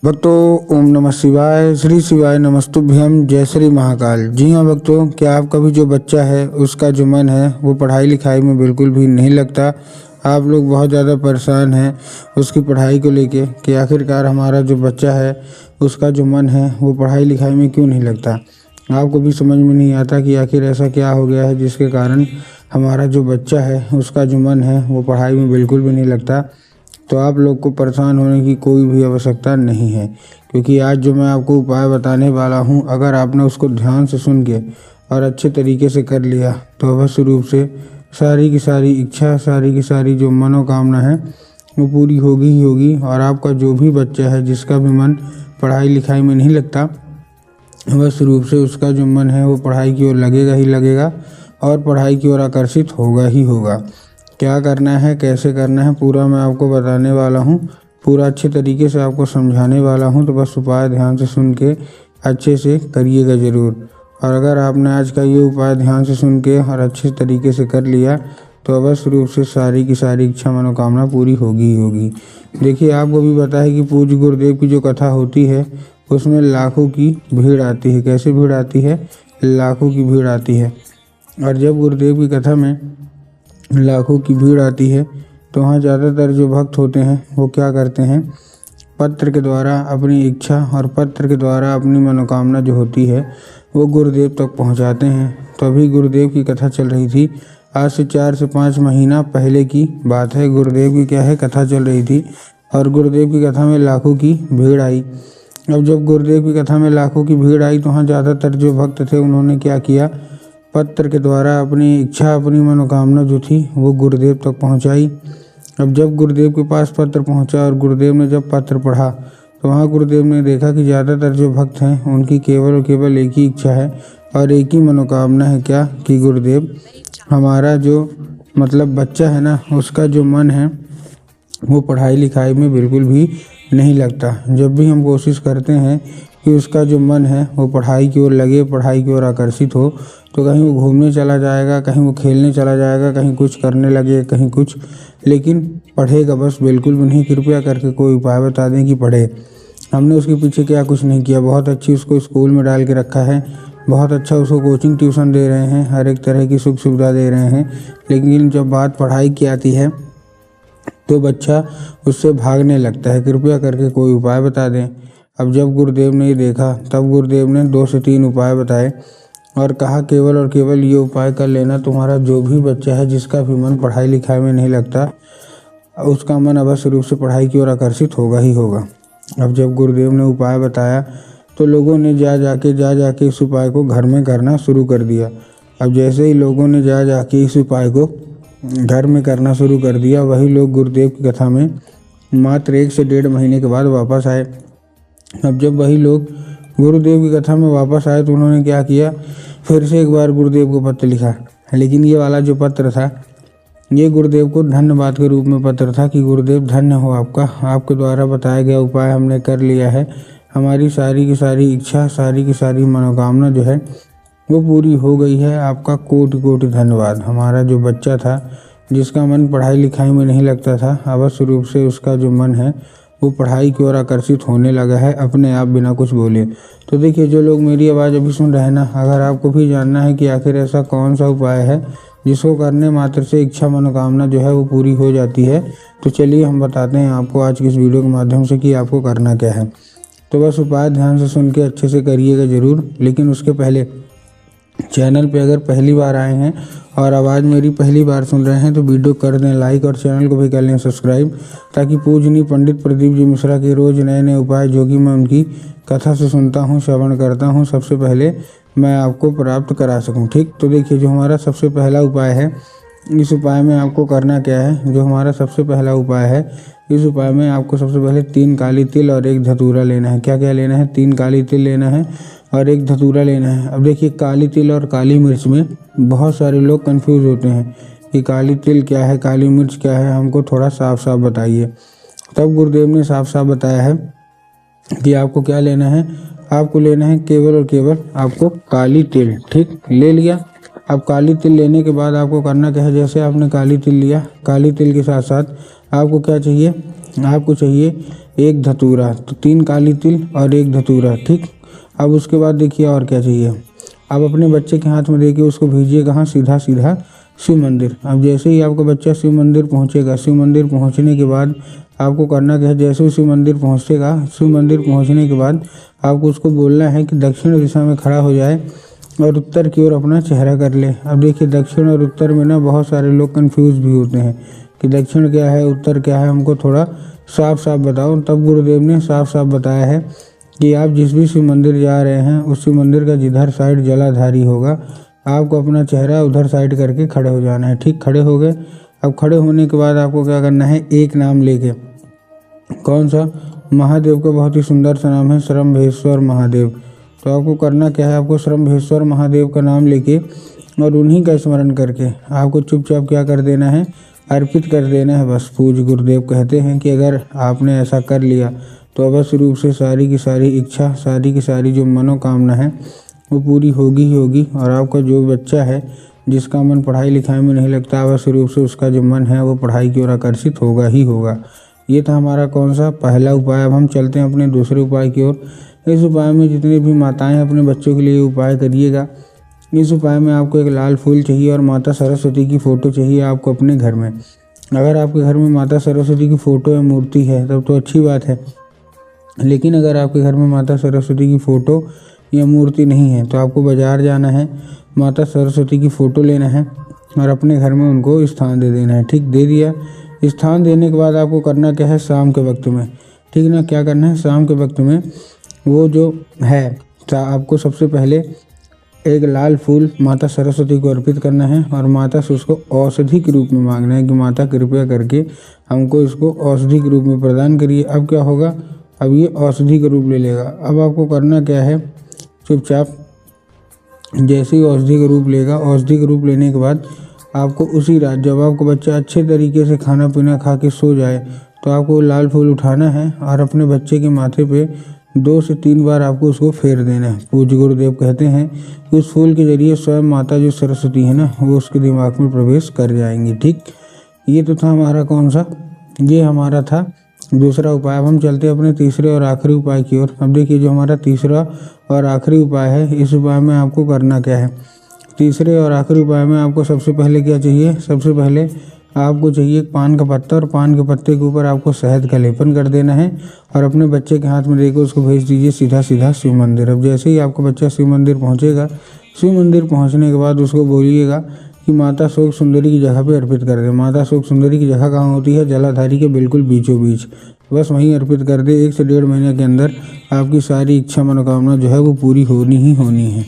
भक्तों, ओम नमः शिवाय, श्री शिवाय नमस्तुभ्यम, जय श्री महाकाल। जी हाँ भक्तों, क्या आपका भी जो बच्चा है उसका जो मन है वो पढ़ाई लिखाई में बिल्कुल भी नहीं लगता। आप लोग बहुत ज़्यादा परेशान हैं उसकी पढ़ाई को लेके कि आखिरकार हमारा जो बच्चा है उसका जो मन है वो पढ़ाई लिखाई में क्यों नहीं लगता। आपको भी समझ में नहीं आता कि आखिर ऐसा क्या हो गया है जिसके कारण हमारा जो बच्चा है उसका जो मन है वो पढ़ाई में बिल्कुल भी नहीं लगता। तो आप लोग को परेशान होने की कोई भी आवश्यकता नहीं है, क्योंकि आज जो मैं आपको उपाय बताने वाला हूं, अगर आपने उसको ध्यान से सुन के और अच्छे तरीके से कर लिया तो अवश्य रूप से सारी की सारी इच्छा, सारी की सारी जो मनोकामना है वो पूरी होगी ही होगी। और आपका जो भी बच्चा है जिसका भी मन पढ़ाई लिखाई में नहीं लगता, अवश्य रूप से उसका जो मन है वो पढ़ाई की ओर लगेगा ही लगेगा और पढ़ाई की ओर आकर्षित होगा ही होगा। क्या करना है, कैसे करना है, पूरा मैं आपको बताने वाला हूँ, पूरा अच्छे तरीके से आपको समझाने वाला हूँ। तो बस उपाय ध्यान से सुन के अच्छे से करिएगा ज़रूर। और अगर आपने आज का ये उपाय ध्यान से सुन के और अच्छे तरीके से कर लिया तो अवश्य रूप से सारी की सारी इच्छा मनोकामना पूरी होगी ही होगी। देखिए, आपको भी पता है कि पूज्य गुरुदेव की जो कथा होती है उसमें लाखों की भीड़ आती है। कैसे भीड़ आती है? लाखों की भीड़ आती है। और जब गुरुदेव की कथा में लाखों की भीड़ आती है तो वहाँ ज़्यादातर जो भक्त होते हैं वो क्या करते हैं, पत्र के द्वारा अपनी इच्छा और पत्र के द्वारा अपनी मनोकामना जो होती है वो गुरुदेव तक पहुँचाते हैं। तो अभी गुरुदेव की कथा चल रही थी, आज से 4 से 5 महीना पहले की बात है। गुरुदेव की क्या है, कथा चल रही थी और गुरुदेव की कथा में लाखों की भीड़ आई। अब जब गुरुदेव की कथा में लाखों की भीड़ आई तो वहाँ ज़्यादातर जो भक्त थे उन्होंने क्या किया, पत्र के द्वारा अपनी इच्छा, अपनी मनोकामना जो थी वो गुरुदेव तक पहुंचाई। अब जब गुरुदेव के पास पत्र पहुंचा और गुरुदेव ने जब पत्र पढ़ा तो वहाँ गुरुदेव ने देखा कि ज़्यादातर जो भक्त हैं उनकी केवल और केवल एक ही इच्छा है और एक ही मनोकामना है, क्या कि गुरुदेव हमारा जो बच्चा है ना उसका जो मन है वो पढ़ाई लिखाई में बिल्कुल भी नहीं लगता। जब भी हम कोशिश करते हैं कि उसका जो मन है वो पढ़ाई की ओर लगे, पढ़ाई की ओर आकर्षित हो, तो कहीं वो घूमने चला जाएगा, कहीं वो खेलने चला जाएगा, कहीं कुछ करने लगे, कहीं कुछ, लेकिन पढ़ेगा बस बिल्कुल भी नहीं। कृपया करके कोई उपाय बता दें कि पढ़े। हमने उसके पीछे क्या कुछ नहीं किया, बहुत अच्छी उसको स्कूल में डाल के रखा है, बहुत अच्छा उसको कोचिंग ट्यूशन दे रहे हैं, हर एक तरह की सुख सुविधा दे रहे हैं, लेकिन जब बात पढ़ाई की आती है तो बच्चा उससे भागने लगता है। कृपया करके कोई उपाय बता दें। अब जब गुरुदेव ने ये देखा तब गुरुदेव ने 2 से 3 उपाय बताए और कहा केवल और केवल ये उपाय कर लेना, तुम्हारा जो भी बच्चा है जिसका भी मन पढ़ाई लिखाई में नहीं लगता उसका मन अवश्य रूप से पढ़ाई की ओर आकर्षित होगा ही होगा। अब जब गुरुदेव ने उपाय बताया तो लोगों ने जा जाके इस उपाय को घर में करना शुरू कर दिया। अब जैसे ही लोगों ने जा जाके इस उपाय को घर में करना शुरू कर दिया, वही लोग गुरुदेव की कथा में मात्र 1 से 1.5 महीने के बाद वापस आए। अब जब वही लोग गुरुदेव की कथा में वापस आए तो उन्होंने क्या किया, फिर से एक बार गुरुदेव को पत्र लिखा, लेकिन ये वाला जो पत्र था ये गुरुदेव को धन्यवाद के रूप में पत्र था कि गुरुदेव धन्य हो आपका, आपके द्वारा बताया गया उपाय हमने कर लिया है, हमारी सारी की सारी इच्छा, सारी की सारी मनोकामना जो है वो पूरी हो गई है, आपका कोटि कोटि धन्यवाद। हमारा जो बच्चा था जिसका मन पढ़ाई लिखाई में नहीं लगता था, अवश्य रूप से उसका जो मन है वो पढ़ाई की ओर आकर्षित होने लगा है अपने आप, बिना कुछ बोले। तो देखिए, जो लोग मेरी आवाज़ अभी सुन रहे हैं ना, अगर आपको भी जानना है कि आखिर ऐसा कौन सा उपाय है जिसको करने मात्र से इच्छा मनोकामना जो है वो पूरी हो जाती है, तो चलिए हम बताते हैं आपको आज की इस वीडियो के माध्यम से कि आपको करना क्या है। तो बस उपाय ध्यान से सुन के अच्छे से करिएगा ज़रूर। लेकिन उसके पहले चैनल पे अगर पहली बार आए हैं और आवाज़ मेरी पहली बार सुन रहे हैं तो वीडियो कर दें लाइक और चैनल को भी कर लें सब्सक्राइब, ताकि पूजनीय पंडित प्रदीप जी मिश्रा के रोज़ नए नए उपाय जो कि मैं उनकी कथा से सुनता हूँ, श्रवण करता हूँ, सबसे पहले मैं आपको प्राप्त करा सकूँ। ठीक, तो देखिए, जो हमारा सबसे पहला उपाय है, इस उपाय में आपको करना क्या है। जो हमारा सबसे पहला उपाय है, इस उपाय में आपको सबसे पहले 3 काली तिल और 1 धतूरा लेना है। क्या क्या लेना है? 3 काली तिल लेना है और 1 धतूरा लेना है। अब देखिए, काली तिल और काली मिर्च में बहुत सारे लोग कंफ्यूज होते हैं कि काली तिल क्या है, काली मिर्च क्या है, हमको थोड़ा साफ साफ बताइए। तब गुरुदेव ने साफ साफ बताया है कि आपको क्या लेना है, आपको लेना है केवल और केवल आपको काली तिल। ठीक, ले लिया। अब काली तिल लेने के बाद आपको करना क्या है, जैसे आपने काली तिल लिया, काली तिल के साथ साथ आपको क्या चाहिए, आपको चाहिए एक धतूरा, तो 3 काली तिल और एक धतूरा, ठीक। अब उसके बाद देखिए और क्या चाहिए। आप अपने बच्चे के हाथ में देके उसको भेजिए कहाँ, सीधा सीधा शिव मंदिर। अब जैसे ही आपका बच्चा शिव मंदिर पहुँचेगा, शिव मंदिर पहुँचने के बाद आपको करना क्या है, जैसे ही शिव मंदिर पहुँचेगा, शिव मंदिर पहुँचने के बाद आपको उसको बोलना है कि दक्षिण दिशा में खड़ा हो जाए और उत्तर की ओर अपना चेहरा कर ले। अब देखिए दक्षिण और उत्तर में ना बहुत सारे लोग कंफ्यूज भी होते हैं कि दक्षिण क्या है, उत्तर क्या है, हमको थोड़ा साफ साफ बताओ। तब गुरुदेव ने साफ साफ बताया है कि आप जिस भी शिव मंदिर जा रहे हैं उस शिव मंदिर का जिधर साइड जलाधारी होगा, आपको अपना चेहरा उधर साइड करके खड़े हो जाना है, ठीक। खड़े हो गए। अब खड़े होने के बाद आपको क्या करना है, एक नाम लेके, कौन सा, महादेव का बहुत ही सुंदर सा नाम है श्रम्भेश्वर महादेव। तो आपको करना क्या है, आपको श्रम्भेश्वर महादेव का नाम लेके और उन्हीं का स्मरण करके आपको चुपचाप क्या कर देना है, अर्पित कर देना है बस। पूज्य गुरुदेव कहते हैं कि अगर आपने ऐसा कर लिया तो अवश्य रूप से सारी की सारी इच्छा, सारी की सारी जो मनोकामना है वो पूरी होगी ही होगी। और आपका जो बच्चा है जिसका मन पढ़ाई लिखाई में नहीं लगता, अवश्य रूप से उसका जो मन है वो पढ़ाई की ओर आकर्षित होगा ही होगा। ये था हमारा कौन सा, पहला उपाय। अब हम चलते हैं अपने दूसरे उपाय की ओर। इस उपाय में जितनी भी माताएं अपने बच्चों के लिए उपाय करिएगा। इस उपाय में आपको एक लाल फूल चाहिए और माता सरस्वती की फ़ोटो चाहिए आपको अपने घर में। अगर आपके घर में माता सरस्वती की फ़ोटो या मूर्ति है तब तो अच्छी बात है, लेकिन अगर आपके घर में माता सरस्वती की फ़ोटो या मूर्ति नहीं है तो आपको बाज़ार जाना है, माता सरस्वती की फ़ोटो लेना है और अपने घर में उनको स्थान दे देना है, ठीक। दे दिया। स्थान देने के बाद आपको करना क्या है, शाम के वक्त में, ठीक ना, क्या करना है, शाम के वक्त में वो जो है आपको सबसे पहले एक लाल फूल माता सरस्वती को अर्पित करना है और माता से उसको औषधि के रूप में मांगना है कि माता कृपया करके हमको इसको औषधि के रूप में प्रदान करिए। अब क्या होगा, अब ये औषधि का रूप ले लेगा। अब आपको करना क्या है, चुपचाप जैसे ही औषधि का रूप लेगा, औषधि का रूप लेने के बाद आपको उसी रात जब आपका बच्चा अच्छे तरीके से खाना पीना खा के सो जाए तो आपको लाल फूल उठाना है और अपने बच्चे के माथे पे 2 से 3 बार आपको उसको फेर देना है। पूज्य गुरुदेव कहते हैं कि उस फूल के जरिए स्वयं माता जो सरस्वती है ना वो उसके दिमाग में प्रवेश कर जाएंगी, ठीक। ये तो था हमारा कौन सा, ये हमारा था दूसरा उपाय। अब हम चलते हैं अपने तीसरे और आखिरी उपाय की ओर। अब देखिए जो हमारा तीसरा और आखिरी उपाय है, इस उपाय में आपको करना क्या है। तीसरे और आखिरी उपाय में आपको सबसे पहले क्या चाहिए, सबसे पहले आपको चाहिए पान का पत्ता और पान के पत्ते के ऊपर आपको शहद का लेपन कर देना है और अपने बच्चे के हाथ में देकर उसको भेज दीजिए सीधा सीधा शिव मंदिर। अब जैसे ही आपका बच्चा शिव मंदिर पहुंचेगा, शिव मंदिर पहुंचने के बाद उसको बोलिएगा कि माता शोक सुंदरी की जगह पे अर्पित कर दे। माता शोक सुंदरी की जगह कहाँ होती है, जलाधारी के बिल्कुल बीचों बीच, बस वहीं अर्पित कर दे। 1 से 1.5 महीने के अंदर आपकी सारी इच्छा मनोकामना जो है वो पूरी होनी ही होनी है।